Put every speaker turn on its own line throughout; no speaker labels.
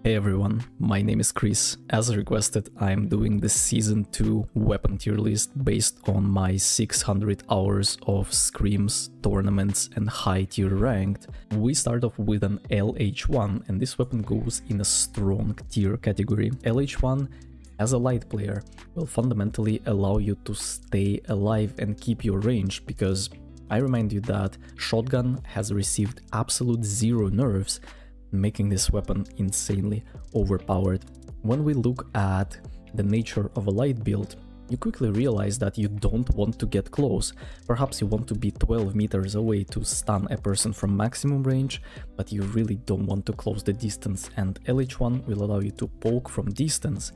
Hey everyone, my name is Chris. As requested, I'm doing the Season 2 weapon tier list based on my 600 hours of scrims, tournaments and high tier ranked. We start off with an LH1 and this weapon goes in a strong tier category. LH1 as a light player will fundamentally allow you to stay alive and keep your range, because I remind you that shotgun has received absolute zero nerfs, making this weapon insanely overpowered. When we look at the nature of a light build, you quickly realize that you don't want to get close. Perhaps you want to be 12 meters away to stun a person from maximum range, but you really don't want to close the distance, and LH1 will allow you to poke from distance,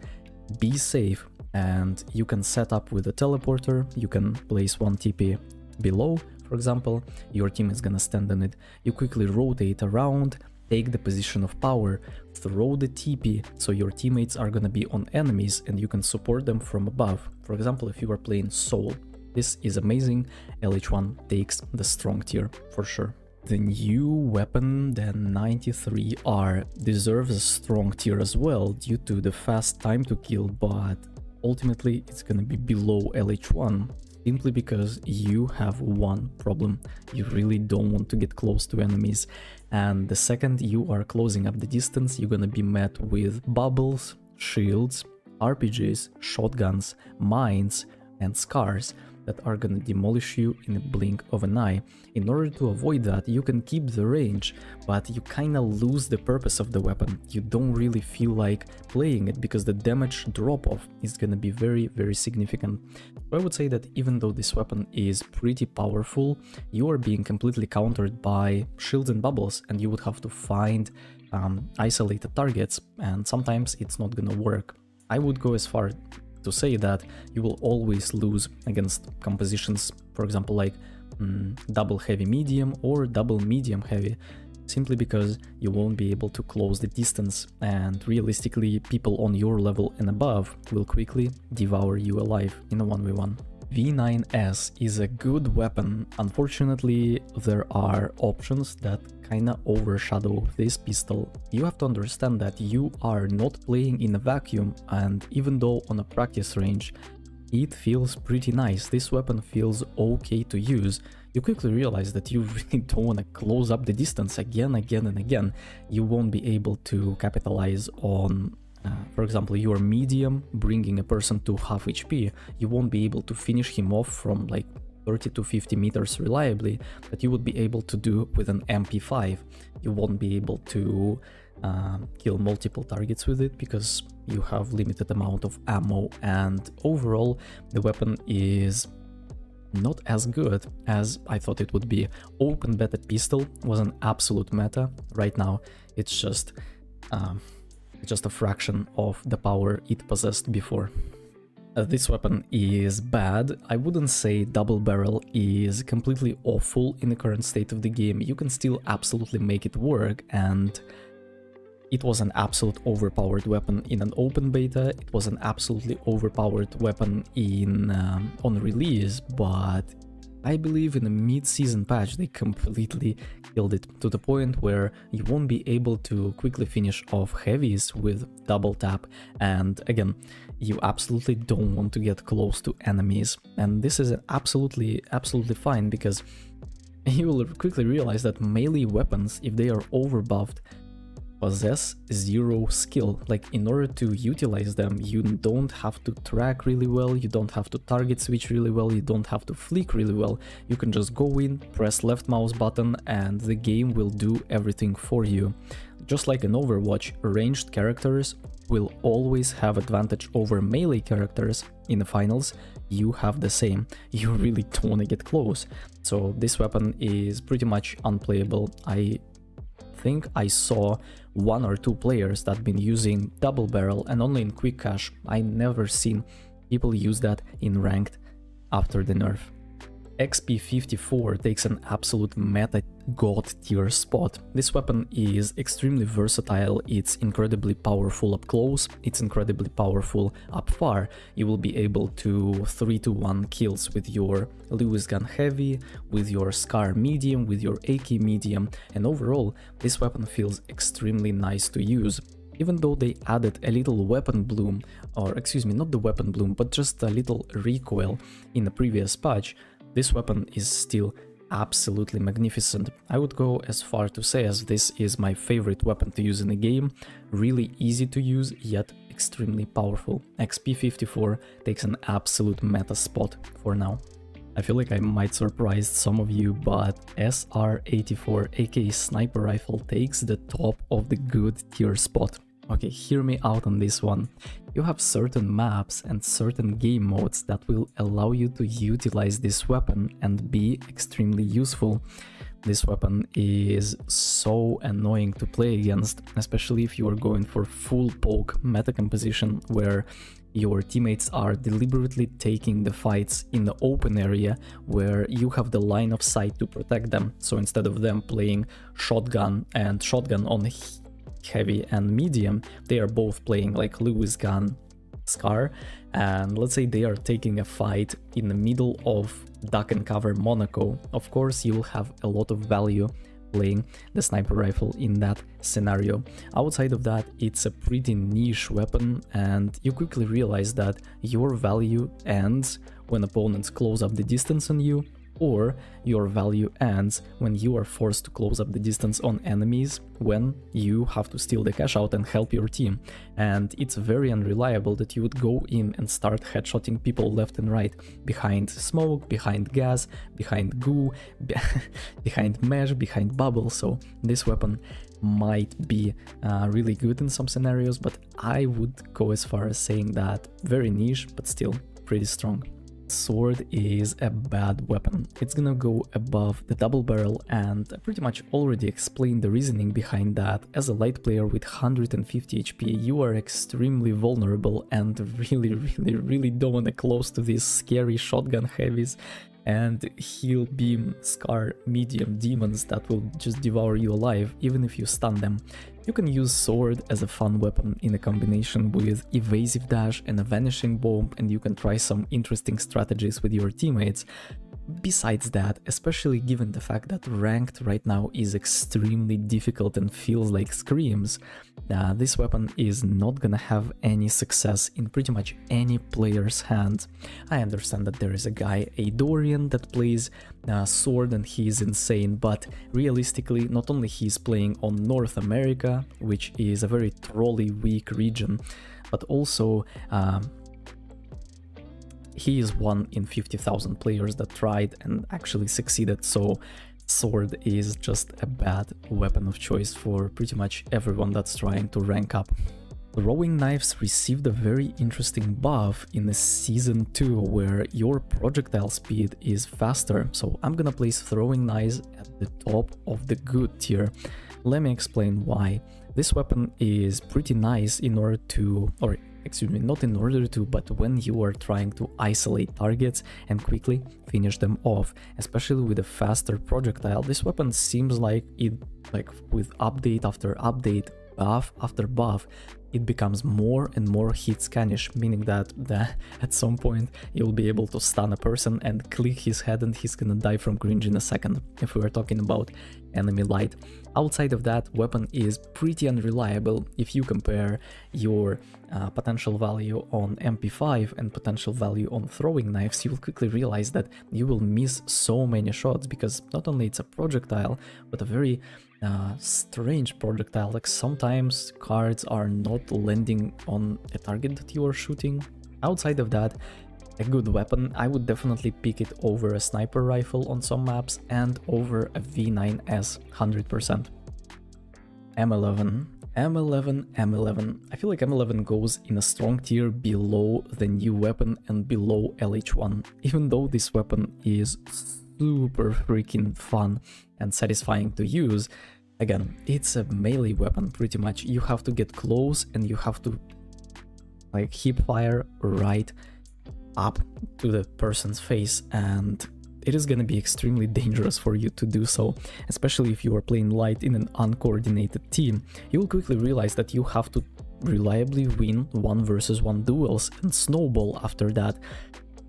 be safe, and you can set up with a teleporter. You can place one TP below, for example, your team is gonna stand on it, you quickly rotate around, take the position of power, throw the TP, so your teammates are gonna be on enemies and you can support them from above. For example, if you are playing Soul, this is amazing. LH1 takes the strong tier for sure. The new weapon, the 93R, deserves a strong tier as well due to the fast time to kill, but ultimately it's gonna be below LH1. Simply because you have one problem: you really don't want to get close to enemies, and the second you are closing up the distance, you're gonna be met with bubbles, shields, RPGs, shotguns, mines and scars that are gonna demolish you in a blink of an eye. In order to avoid that, you can keep the range, but you kinda lose the purpose of the weapon. You don't really feel like playing it because the damage drop-off is gonna be very significant. So I would say that even though this weapon is pretty powerful, you are being completely countered by shields and bubbles, and you would have to find isolated targets, and sometimes it's not gonna work. I would go as far to say that you will always lose against compositions, for example, like double heavy medium or double medium heavy, simply because you won't be able to close the distance, and realistically people on your level and above will quickly devour you alive in a 1v1. V9S is a good weapon. Unfortunately, there are options that kinda overshadow this pistol. You have to understand that you are not playing in a vacuum, and even though on a practice range it feels pretty nice, this weapon feels okay to use, you quickly realize that you really don't want to close up the distance again and again. You won't be able to capitalize on for example, your medium bringing a person to half HP. You won't be able to finish him off from like 30 to 50 meters reliably that you would be able to do with an MP5. You won't be able to kill multiple targets with it because you have limited amount of ammo, and overall the weapon is not as good as I thought it would be. Open beta pistol was an absolute meta. Right now it's just a fraction of the power it possessed before. This weapon is bad. I wouldn't say double barrel is completely awful in the current state of the game. You can still absolutely make it work, and it was an absolute overpowered weapon in an open beta. It was an absolutely overpowered weapon in on release, but I believe in a mid-season patch they completely killed it, to the point where you won't be able to quickly finish off heavies with double tap, and again, you absolutely don't want to get close to enemies. And this is absolutely fine, because you will quickly realize that melee weapons, if they are overbuffed, possess zero skill. Like, in order to utilize them, you don't have to track really well, you don't have to target switch really well, you don't have to flick really well. You can just go in, press left mouse button, and the game will do everything for you. Just like in Overwatch, ranged characters will always have advantage over melee characters. In the finals, you have the same. You really don't want to get close. So this weapon is pretty much unplayable. I think I saw 1 or 2 players that been using double barrel, and only in quick cache. I never seen people use that in ranked after the nerf. XP54 takes an absolute meta god tier spot. This weapon is extremely versatile, it's incredibly powerful up close, it's incredibly powerful up far. You will be able to 3-to-1 kills with your Lewis gun heavy, with your SCAR medium, with your AK medium, and overall this weapon feels extremely nice to use. Even though they added a little weapon bloom, or excuse me, not the weapon bloom, but just a little recoil in the previous patch, this weapon is still absolutely magnificent. I would go as far to say as this is my favorite weapon to use in the game. Really easy to use, yet extremely powerful. XP 54 takes an absolute meta spot for now. I feel like I might surprise some of you, but SR84 aka sniper rifle takes the top of the good tier spot. Okay, hear me out on this one. You have certain maps and certain game modes that will allow you to utilize this weapon and be extremely useful. This weapon is so annoying to play against, especially if you are going for full poke meta composition where your teammates are deliberately taking the fights in the open area where you have the line of sight to protect them. So instead of them playing shotgun and shotgun on heavy and medium, they are both playing like Lewis gun, SCAR, and let's say they are taking a fight in the middle of duck and cover Monaco. Of course, you'll have a lot of value playing the sniper rifle in that scenario. Outside of that, it's a pretty niche weapon, and you quickly realize that your value ends when opponents close up the distance on you, or your value ends when you are forced to close up the distance on enemies when you have to steal the cash out and help your team. And it's very unreliable that you would go in and start headshotting people left and right, behind smoke, behind gas, behind goo, behind mesh, behind bubble. So this weapon might be really good in some scenarios, but I would go as far as saying that very niche, but still pretty strong. Sword is a bad weapon. It's gonna go above the double barrel, and I pretty much already explained the reasoning behind that. As a light player with 150 HP, you are extremely vulnerable and really don't wanna close to these scary shotgun heavies and heal beam SCAR medium demons that will just devour you alive even if you stun them. You can use sword as a fun weapon in a combination with evasive dash and a vanishing bomb, and you can try some interesting strategies with your teammates. Besides that, especially given the fact that ranked right now is extremely difficult and feels like screams, this weapon is not gonna have any success in pretty much any player's hand. I understand that there is a guy, a Dorian, that plays sword and he is insane, but realistically, not only he's playing on North America, which is a very trolley weak region, but also he is one in 50,000 players that tried and actually succeeded, so sword is just a bad weapon of choice for pretty much everyone that's trying to rank up. Throwing knives received a very interesting buff in the Season 2 where your projectile speed is faster, so I'm gonna place throwing knives at the top of the good tier. Let me explain why. This weapon is pretty nice in order to, or excuse me, not in order to, but when you are trying to isolate targets and quickly finish them off, especially with a faster projectile. This weapon seems like it, like with update after update, buff after buff, it becomes more and more hit scanish, meaning that at some point you'll be able to stun a person and click his head and he's gonna die from cringe in a second, if we are talking about enemy light. Outside of that, weapon is pretty unreliable. If you compare your potential value on MP5 and potential value on throwing knives, you'll quickly realize that you will miss so many shots, because not only it's a projectile, but a very strange projectile. Like sometimes cards are not landing on a target that you are shooting. Outside of that, a good weapon, I would definitely pick it over a sniper rifle on some maps and over a V9S 100%. M11. I feel like M11 goes in a strong tier below the new weapon and below LH1, even though this weapon is super freaking fun and satisfying to use. Again, it's a melee weapon pretty much. You have to get close and you have to like hip fire right up to the person's face, and it is gonna be extremely dangerous for you to do so, especially if you are playing light in an uncoordinated team. You will quickly realize that you have to reliably win 1 versus 1 duels and snowball after that.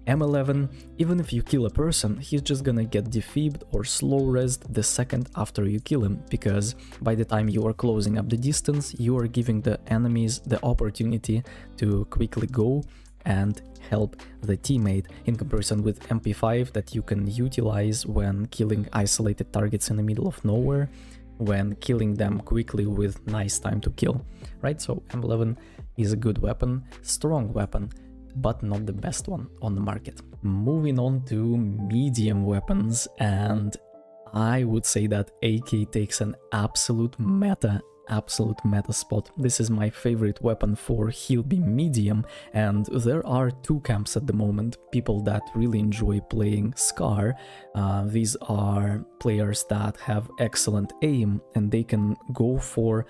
M11, even if you kill a person, he's just gonna get defeated or slow resed the second after you kill him, because by the time you are closing up the distance, you are giving the enemies the opportunity to quickly go and help the teammate, in comparison with MP5 that you can utilize when killing isolated targets in the middle of nowhere, when killing them quickly with nice time to kill, right? So M11 is a good weapon, strong weapon, but not the best one on the market. Moving on to medium weapons, and I would say that AK takes an absolute meta spot. This is my favorite weapon for heal beam medium, and there are two camps at the moment. People that really enjoy playing SCAR, these are players that have excellent aim and they can go for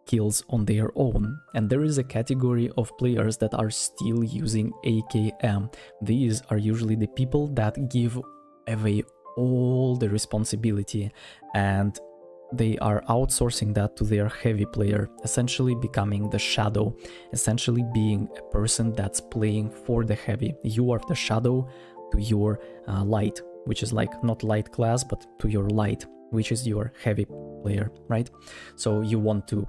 kills on their own, and there is a category of players that are still using AKM. These are usually the people that give away all the responsibility and they are outsourcing that to their heavy player, essentially becoming the shadow, essentially being a person that's playing for the heavy. You are the shadow to your light, which is like not light class, but to your light, which is your heavy player, right? So you want to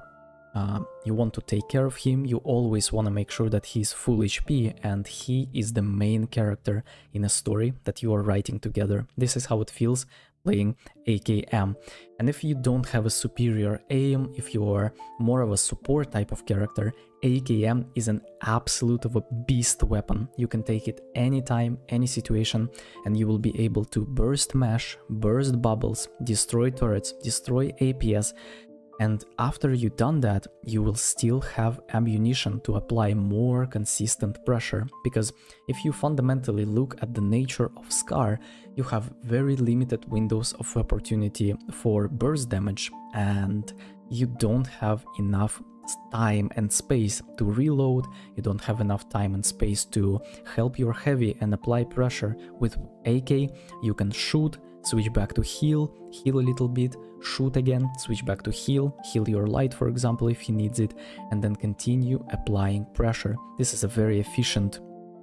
take care of him. You always want to make sure that he's full HP and he is the main character in a story that you are writing together. This is how it feels playing AKM. And if you don't have a superior aim, if you are more of a support type of character, AKM is an absolute of a beast weapon. You can take it anytime, any situation, and you will be able to burst mesh, burst bubbles, destroy turrets, destroy APS. And after you've done that, you will still have ammunition to apply more consistent pressure, because if you fundamentally look at the nature of SCAR, you have very limited windows of opportunity for burst damage, and you don't have enough time and space to reload, you don't have enough time and space to help your heavy and apply pressure. With AK, you can shoot, switch back to heal a little bit, shoot again, switch back to heal your light, for example, if he needs it, and then continue applying pressure. This is a very efficient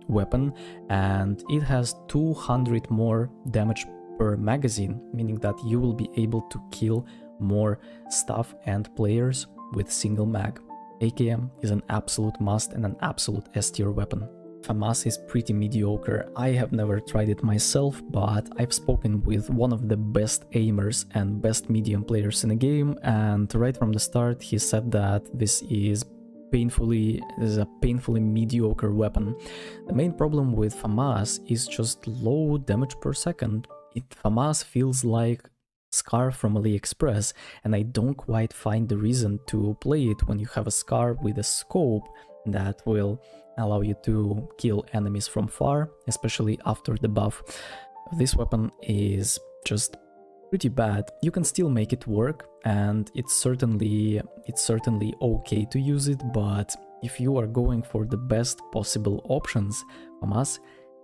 weapon, and it has 200 more damage per magazine, meaning that you will be able to kill more stuff and players with single mag. AKM is an absolute must and an absolute S tier weapon. FAMAS is pretty mediocre. I have never tried it myself, but I've spoken with one of the best aimers and best medium players in the game, and right from the start he said that this is a painfully mediocre weapon. The main problem with FAMAS is just low damage per second. FAMAS feels like SCAR from AliExpress, and I don't quite find the reason to play it when you have a SCAR with a scope that will allow you to kill enemies from far, especially after the buff. This weapon is just pretty bad. You can still make it work, and it's certainly okay to use it, but if you are going for the best possible options, FAMAS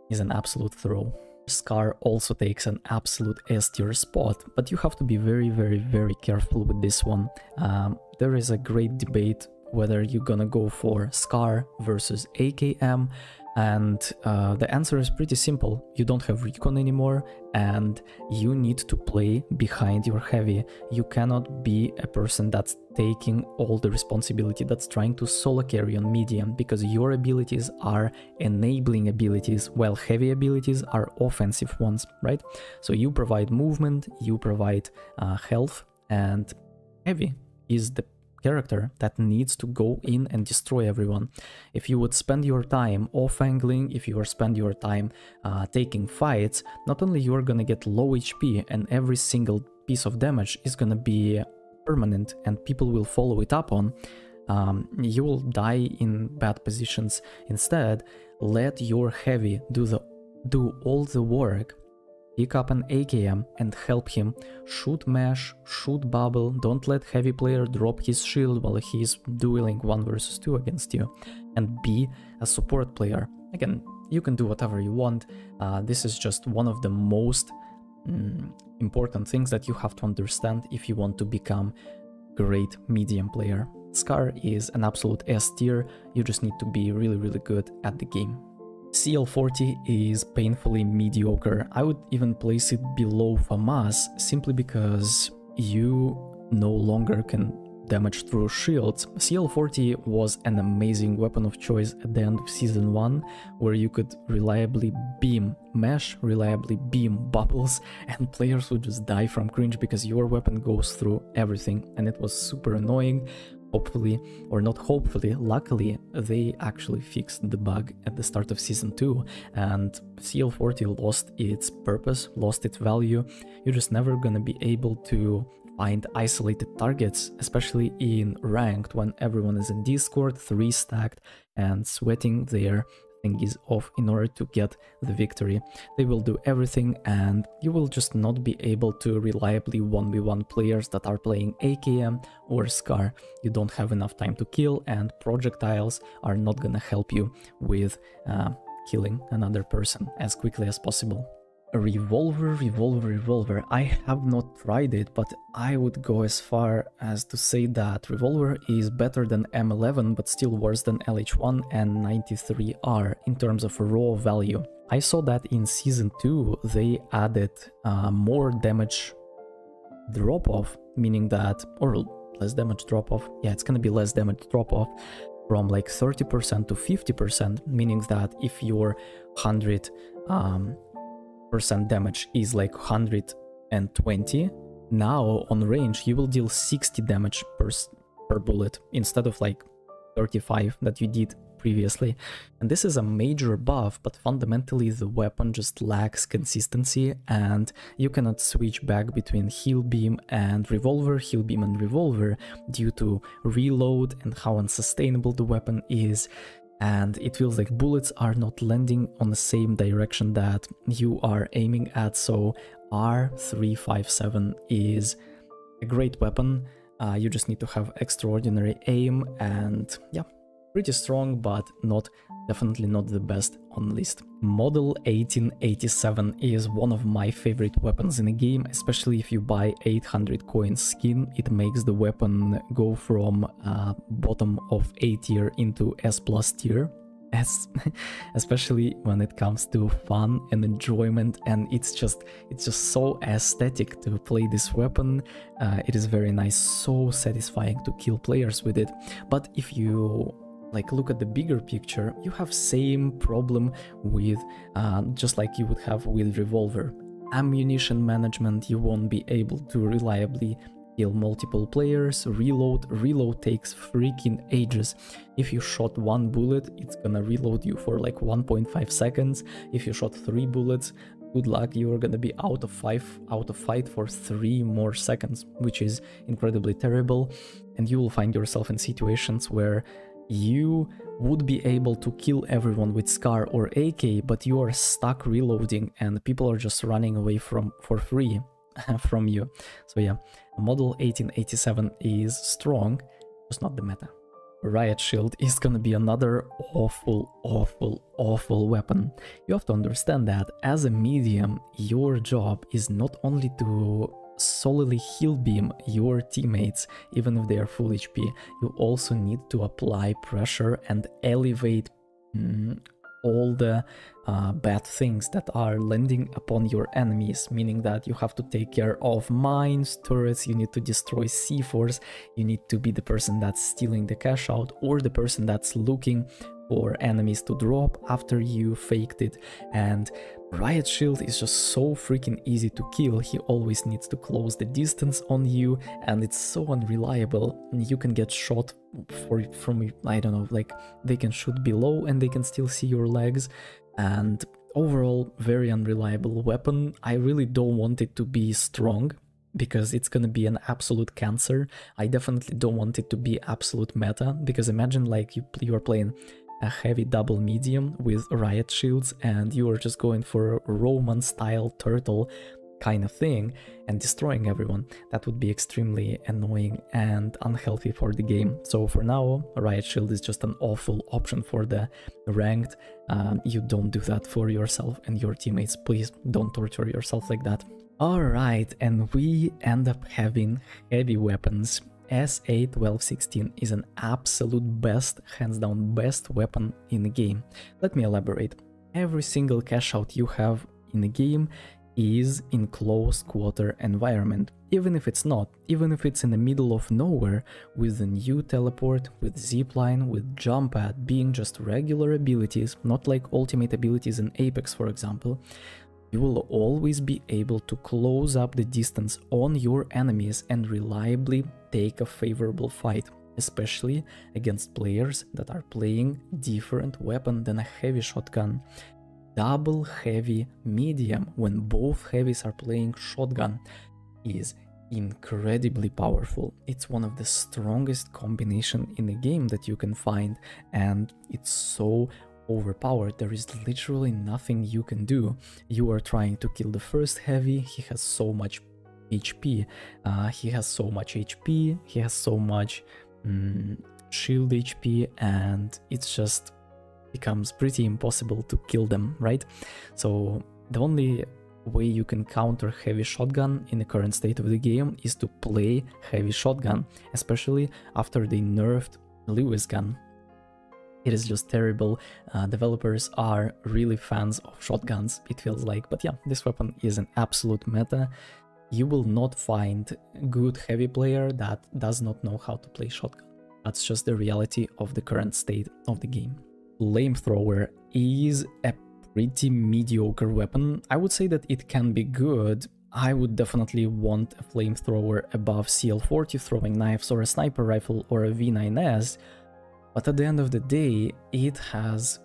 is an absolute throw. SCAR also takes an absolute S tier spot, but you have to be very careful with this one. There is a great debate whether you're gonna go for SCAR versus AKM, and the answer is pretty simple. You don't have recon anymore, and you need to play behind your heavy. You cannot be a person that's taking all the responsibility, that's trying to solo carry on medium, because your abilities are enabling abilities, while heavy abilities are offensive ones, right? So you provide movement, you provide health, and heavy is the character that needs to go in and destroy everyone. If you would spend your time off-angling, if you spend your time taking fights, not only you are gonna get low HP and every single piece of damage is gonna be permanent and people will follow it up on, you will die in bad positions. Instead, let your heavy do all the work. Pick up an AKM and help him shoot mesh, shoot bubble. Don't let heavy player drop his shield while he's dueling 1 versus 2 against you, and be a support player. Again, you can do whatever you want. This is just one of the most important things that you have to understand if you want to become great medium player. SCAR is an absolute S tier. You just need to be really good at the game. CL40 is painfully mediocre. I would even place it below FAMAS simply because you no longer can damage through shields. CL40 was an amazing weapon of choice at the end of Season 1, where you could reliably beam mesh, reliably beam bubbles, and players would just die from cringe because your weapon goes through everything, and it was super annoying. Hopefully, or not hopefully, luckily, they actually fixed the bug at the start of Season 2, and CL40 lost its purpose, lost its value. You're just never gonna be able to find isolated targets, especially in ranked, when everyone is in Discord, 3 stacked, and sweating their thingies off in order to get the victory. They will do everything, and you will just not be able to reliably 1v1 players that are playing AKM or SCAR. You don't have enough time to kill, and projectiles are not gonna help you with killing another person as quickly as possible. Revolver. I have not tried it, but I would go as far as to say that Revolver is better than M11, but still worse than LH1 and 93R in terms of raw value. I saw that in Season 2 they added more damage drop-off, meaning that, or less damage drop-off, yeah, it's gonna be less damage drop-off, from like 30% to 50%, meaning that if your 100% damage is like 120, now on range you will deal 60 damage per bullet instead of like 35 that you did previously. And this is a major buff, but fundamentally the weapon just lacks consistency, and you cannot switch back between heal beam and revolver, heal beam and revolver, due to reload and how unsustainable the weapon is. And it feels like bullets are not landing on the same direction that you are aiming at. So R357 is a great weapon. You just need to have extraordinary aim, and yeah, pretty strong, but definitely not the best on the list. Model 1887 is one of my favorite weapons in the game, especially if you buy 800 coin skin. It makes the weapon go from bottom of A tier into S+ tier, especially when it comes to fun and enjoyment, and it's just so aesthetic to play this weapon. It is very nice, so satisfying to kill players with it. But if you like look at the bigger picture, you have same problem with just like you would have with revolver. Ammunition management, you won't be able to reliably kill multiple players. Reload takes freaking ages. If you shot 1 bullet, it's gonna reload you for like 1.5 seconds. If you shot 3 bullets, good luck, you're gonna be out of fight for 3 more seconds, which is incredibly terrible. And you will find yourself in situations where you would be able to kill everyone with SCAR or AK, but you are stuck reloading and people are just running away for free from you. So yeah, Model 1887 is strong, just not the meta. Riot Shield is gonna be another awful weapon. You have to understand that as a medium, your job is not only to solely heal beam your teammates even if they are full HP, you also need to apply pressure and elevate all the bad things that are landing upon your enemies, meaning that you have to take care of mines, turrets, you need to destroy C4s, you need to be the person that's stealing the cash out or the person that's looking for enemies to drop after you faked it. And Riot Shield is just so freaking easy to kill. He always needs to close the distance on you, and it's so unreliable. You can get shot from I don't know, like they can shoot below and they can still see your legs, and overall very unreliable weapon. I really don't want it to be strong because it's gonna be an absolute cancer. I definitely don't want it to be absolute meta, because imagine like you are playing a heavy double medium with Riot Shields and you are just going for a Roman style turtle kind of thing and destroying everyone. That would be extremely annoying and unhealthy for the game. So for now, Riot Shield is just an awful option for the ranked. You don't do that for yourself and your teammates. Please don't torture yourself like that. Alright, and we end up having heavy weapons. SA-1216 is an absolute best, hands down best weapon in the game. Let me elaborate. every single cash out you have in the game is in close quarter environment. Even if it's not, even if it's in the middle of nowhere, with a new teleport, with zipline, with jump pad being just regular abilities, not like ultimate abilities in Apex for example, you will always be able to close up the distance on your enemies and reliably take a favorable fight, especially against players that are playing different weapon than a heavy shotgun. Double heavy medium when both heavies are playing shotgun is incredibly powerful. It's one of the strongest combination in the game that you can find, and it's so overpowered. There is literally nothing you can do. You are trying to kill the first heavy, he has so much HP, he has so much HP, he has so much shield HP, and it's just becomes pretty impossible to kill them, right? So the only way you can counter heavy shotgun in the current state of the game is to play heavy shotgun, especially after they nerfed Lewis gun. It is just terrible. Developers are really fans of shotguns, it feels like, but yeah, this weapon is an absolute meta. You will not find a good heavy player that does not know how to play shotgun. That's just the reality of the current state of the game. Flamethrower is a pretty mediocre weapon. I would say that it can be good. I would definitely want a flamethrower above CL40 throwing knives or a sniper rifle or a V9S, but at the end of the day, it has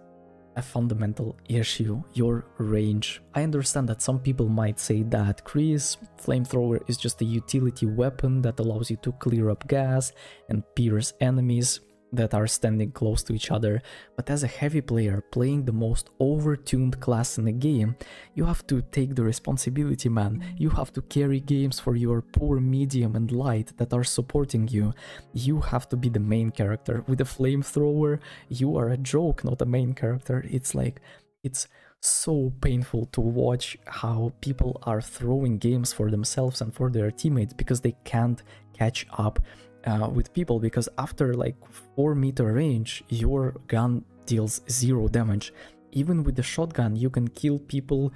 a fundamental issue, your range. I understand that some people might say that, Chris, flamethrower is just a utility weapon that allows you to clear up gas and pierce enemies that are standing close to each other, but as a heavy player playing the most overtuned class in the game, you have to take the responsibility, man. You have to carry games for your poor medium and light that are supporting you. You have to be the main character. With a flamethrower, you are a joke, not a main character. It's like, it's so painful to watch how people are throwing games for themselves and for their teammates because they can't catch up with people, because after like 4-meter range your gun deals 0 damage. Even with the shotgun you can kill people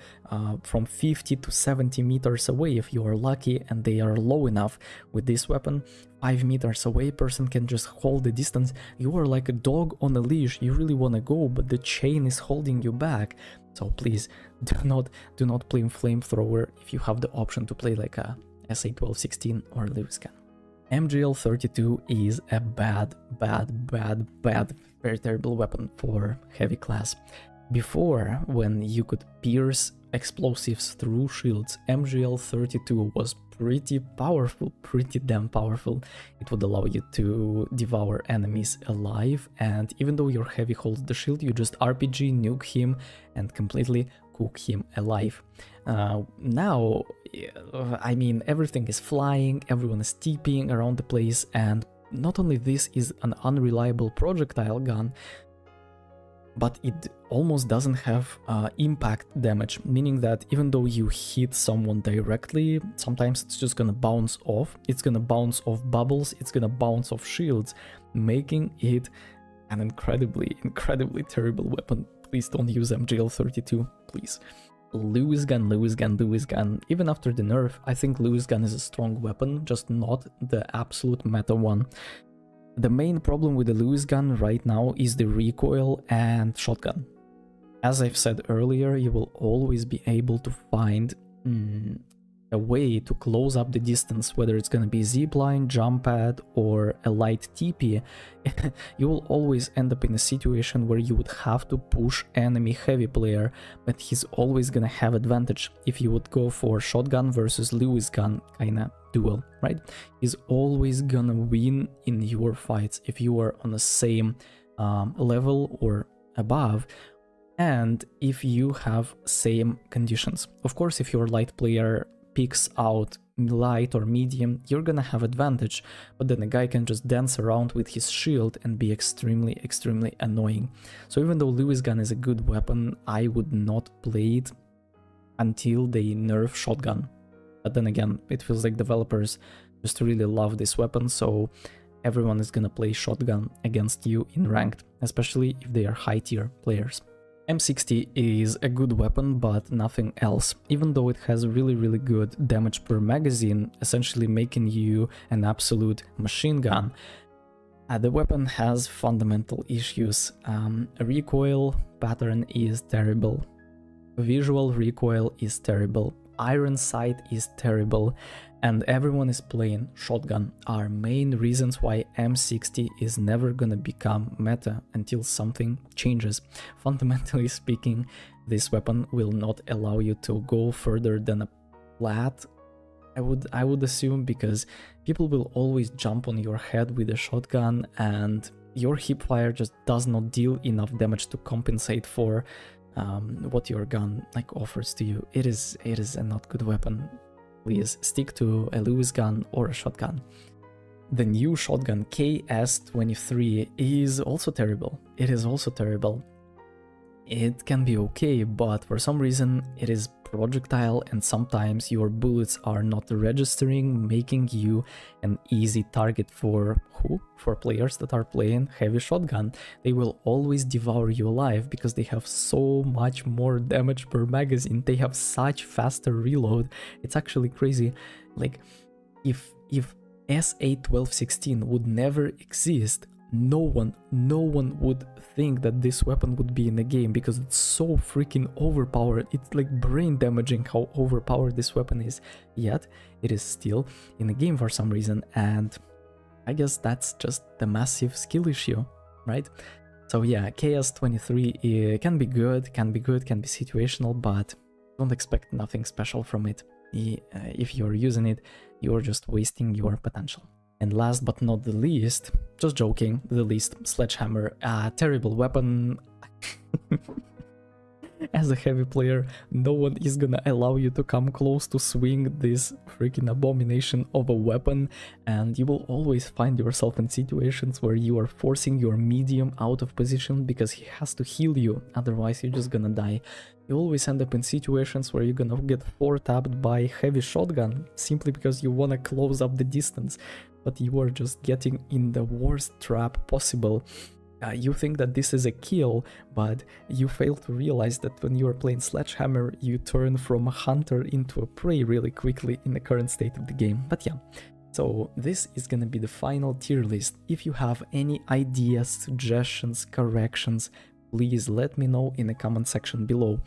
from 50 to 70 meters away if you are lucky and they are low enough. With this weapon, 5 meters away person can just hold the distance. You are like a dog on a leash, you really want to go but the chain is holding you back. So please do not play flamethrower if you have the option to play like a SA-1216 or Lewis gun. MGL-32 is a bad, very terrible weapon for heavy class. Before, when you could pierce explosives through shields, MGL-32 was pretty powerful, pretty damn powerful. It would allow you to devour enemies alive, and even though your heavy holds the shield, you just RPG nuke him and completely cook him alive. Now, I mean, everything is flying, everyone is TPing around the place, and not only this is an unreliable projectile gun, but it almost doesn't have impact damage, meaning that even though you hit someone directly, sometimes it's just gonna bounce off. It's gonna bounce off bubbles, it's gonna bounce off shields, making it an incredibly terrible weapon. Please don't use MGL-32, please. Lewis gun. Even after the nerf, I think Lewis gun is a strong weapon, just not the absolute meta one. The main problem with the Lewis gun right now is the recoil and shotgun. As I've said earlier, you will always be able to find a way to close up the distance, whether it's gonna be zipline, jump pad, or a light TP. You will always end up in a situation where you would have to push enemy heavy player, but he's always gonna have advantage if you would go for shotgun versus Lewis gun kinda duel, right? He's always gonna win in your fights if you are on the same level or above, and if you have same conditions. Of course, if your light player picks out light or medium, you're gonna have advantage, but then a guy can just dance around with his shield and be extremely annoying. So even though Lewis gun is a good weapon, I would not play it until they nerf shotgun. But then again, it feels like developers just really love this weapon, so everyone is gonna play shotgun against you in ranked, especially if they are high tier players. M60 is a good weapon, but nothing else, even though it has really good damage per magazine, essentially making you an absolute machine gun. The weapon has fundamental issues. Recoil pattern is terrible, visual recoil is terrible, iron sight is terrible, and everyone is playing shotgun are main reasons why M60 is never gonna become meta until something changes. Fundamentally speaking, this weapon will not allow you to go further than a flat, I would assume, because people will always jump on your head with a shotgun and your hipfire just does not deal enough damage to compensate for what your gun like offers to you. It is a not good weapon. Please stick to a Lewis gun or a shotgun. The new shotgun KS23 is also terrible. It is also terrible. It can be okay, but for some reason it is projectile and sometimes your bullets are not registering, making you an easy target for who? For players that are playing heavy shotgun. They will always devour you alive because they have so much more damage per magazine. They have such faster reload. It's actually crazy. Like if SA1216 would never exist, no one would think that this weapon would be in the game because it's so freaking overpowered. It's like brain damaging how overpowered this weapon is, yet it is still in the game for some reason, and I guess that's just the massive skill issue, right? So yeah, KS23 can be good, can be situational, but don't expect nothing special from it. If you're using it, you're just wasting your potential. And last but not the least, just joking, the least, Sledgehammer, a terrible weapon. As a heavy player, no one is gonna allow you to come close to swing this freaking abomination of a weapon, and you will always find yourself in situations where you are forcing your medium out of position because he has to heal you, otherwise you're just gonna die. You always end up in situations where you're gonna get 4-tapped by heavy shotgun simply because you wanna close up the distance, but you are just getting in the worst trap possible. You think that this is a kill, but you fail to realize that when you are playing Sledgehammer, you turn from a hunter into a prey really quickly in the current state of the game. But yeah, so this is gonna be the final tier list. If you have any ideas, suggestions, corrections, please let me know in the comment section below.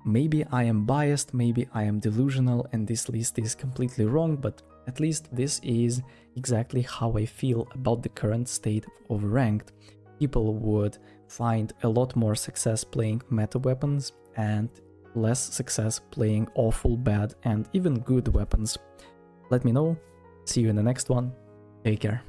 Maybe I am biased, maybe I am delusional and this list is completely wrong, but at least this is exactly how I feel about the current state of ranked. People would find a lot more success playing meta weapons and less success playing awful, bad, and even good weapons. Let me know. See you in the next one. Take care.